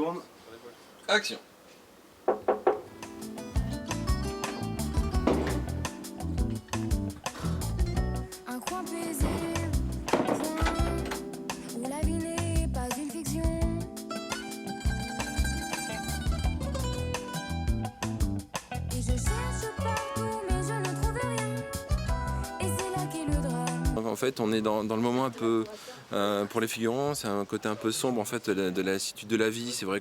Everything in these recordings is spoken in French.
tourne. Action. Un coin paisible, où la vie n'est pas une fiction. Et je cherche partout, mais je ne trouve rien. Et c'est là qu'est le drame. En fait, on est dans le moment un peu, pour les figurants, c'est un côté un peu sombre en fait de la lassitude de la vie. C'est vrai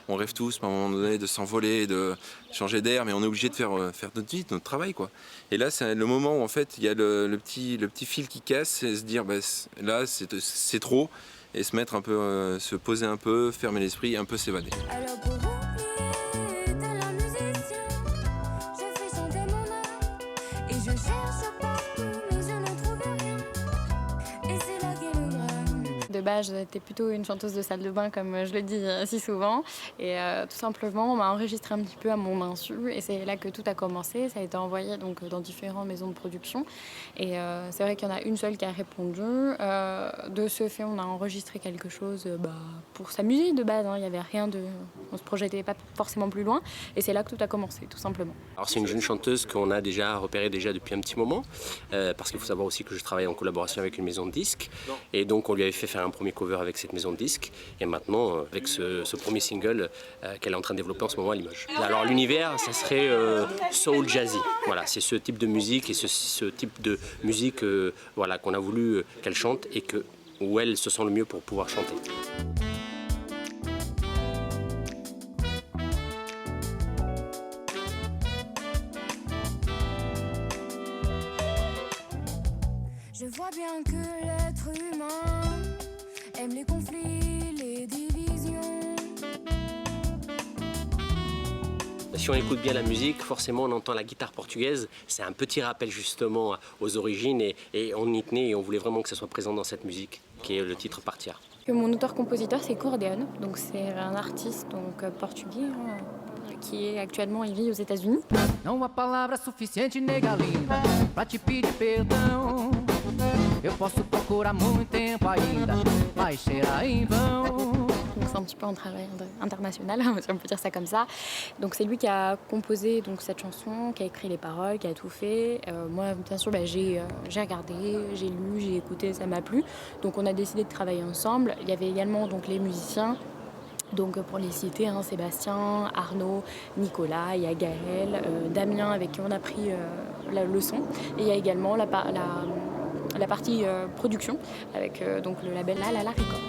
on rêve tous à un moment donné de s'envoler, de changer d'air, mais on est obligé de faire notre vie, notre travail, quoi. Et là, c'est le moment où en fait il y a le petit fil qui casse et se dire là c'est trop, et se mettre un peu, se poser un peu, fermer l'esprit, un peu s'évader. Alors pour oublier, tel un musicien, je fais chanter mon âme. Et je cherche partout, mais je ne trouve rien. Et c'est là qu'est le drame. De base, j'étais plutôt une chanteuse de salle de bain, comme je le dis si souvent. Et tout simplement, on m'a enregistré un petit peu à mon insu. Et c'est là que tout a commencé. Ça a été envoyé donc, dans différentes maisons de production. Et c'est vrai qu'il y en a une seule qui a répondu. De ce fait, on a enregistré quelque chose pour s'amuser de base. Hein. Il n'y avait rien de... On se projetait pas forcément plus loin. Et c'est là que tout a commencé, tout simplement. Alors c'est une jeune chanteuse qu'on a déjà repérée depuis un petit moment. Parce qu'il faut savoir aussi que je travaille en collaboration avec une maison de disques. Et donc on lui avait fait faire un premier cover avec cette maison de disques, et maintenant avec ce premier single qu'elle est en train de développer en ce moment à Limoges. Alors l'univers, ça serait soul jazzy. Voilà, c'est ce type de musique et ce type de musique voilà, qu'on a voulu qu'elle chante et où elle se sent le mieux pour pouvoir chanter. Je vois bien que l'être humain aime les conflits, les divisions. Si on écoute bien la musique, forcément on entend la guitare portugaise. C'est un petit rappel justement aux origines et on y tenait et on voulait vraiment que ça soit présent dans cette musique qui est le titre Partir. Mon auteur-compositeur, c'est Cordeon. Donc c'est un artiste portugais qui est actuellement, il vit aux États-Unis. Não há palavra suficiente, nega linda, pra te pedir perdão. Eu posso procurar muito tempo ainda, mas será em vão. Donc c'est un petit peu un travail international, si on peut dire ça comme ça. Donc c'est lui qui a composé donc, cette chanson, qui a écrit les paroles, qui a tout fait. Moi, bien sûr, j'ai regardé, j'ai lu, j'ai écouté, ça m'a plu. Donc on a décidé de travailler ensemble. Il y avait également donc, les musiciens. Donc pour les citer, hein, Sébastien, Arnaud, Nicolas, il y a Gaël, Damien avec qui on a pris le son. Et il y a également la partie production avec donc le label La La La Record.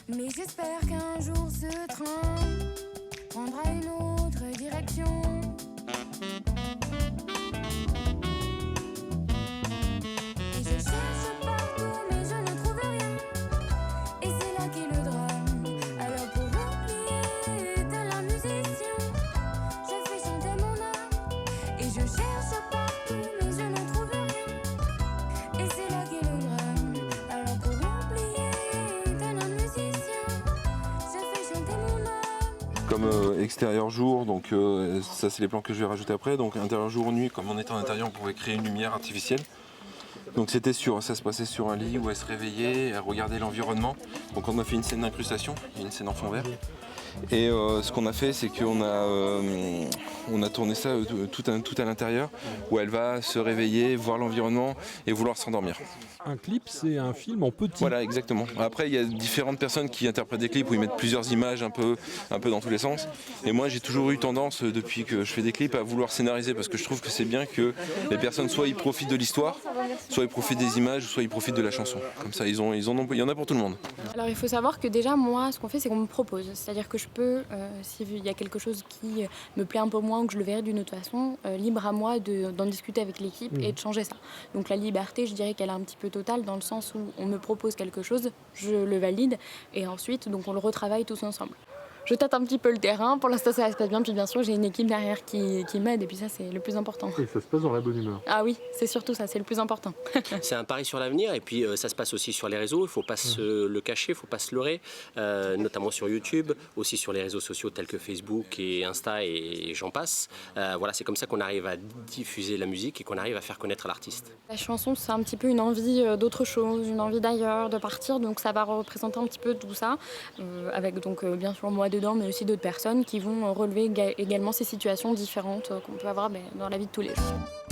Mais j'espère qu'un jour ce train prendra une autre direction. Et je cherche partout, mais je ne trouve rien. Et c'est là qu'est le drame. Alors pour oublier, tel un musicien, je fais chanter mon âme. Et je cherche partout, mais je ne trouve rien. Et c'est là qu'est le drame. Alors pour oublier, tel un musicien, je fais chanter mon âme. Comme extérieur jour, donc ça c'est les plans que je vais rajouter après. Donc intérieur jour nuit, comme on était en intérieur, on pouvait créer une lumière artificielle. Donc ça se passait sur un lit où elle se réveillait, elle regardait l'environnement. Donc on a fait une scène d'incrustation, une scène en fond vert. Et ce qu'on a fait, c'est qu'on a tourné ça tout à l'intérieur, où elle va se réveiller, voir l'environnement et vouloir s'endormir. Un clip, c'est un film en petit. Voilà, exactement. Après, il y a différentes personnes qui interprètent des clips où ils mettent plusieurs images un peu dans tous les sens. Et moi, j'ai toujours eu tendance, depuis que je fais des clips, à vouloir scénariser, parce que je trouve que c'est bien que les personnes, soit ils profitent de l'histoire, soit ils profitent des images, soit ils profitent de la chanson. Comme ça, il y en a pour tout le monde. Alors il faut savoir que déjà moi ce qu'on fait c'est qu'on me propose, c'est-à-dire que je peux, s'il y a quelque chose qui me plaît un peu moins ou que je le verrai d'une autre façon, libre à moi d'en discuter avec l'équipe et de changer ça. Donc la liberté je dirais qu'elle est un petit peu totale dans le sens où on me propose quelque chose, je le valide et ensuite donc on le retravaille tous ensemble. je tâte un petit peu le terrain. Pour l'instant, ça se passe bien. Puis bien sûr, j'ai une équipe derrière qui m'aide. Et puis ça, c'est le plus important. Et ça se passe dans la bonne humeur. Ah oui, c'est surtout ça, c'est le plus important. C'est un pari sur l'avenir et puis ça se passe aussi sur les réseaux, il ne faut pas se le cacher, il ne faut pas se leurrer, notamment sur YouTube, aussi sur les réseaux sociaux tels que Facebook et Insta et j'en passe. Voilà, c'est comme ça qu'on arrive à diffuser la musique et qu'on arrive à faire connaître l'artiste. La chanson, c'est un petit peu une envie d'autre chose, une envie d'ailleurs, de partir. Donc ça va représenter un petit peu tout ça, avec donc bien sûr moi dedans, mais aussi d'autres personnes qui vont relever également ces situations différentes qu'on peut avoir dans la vie de tous les jours.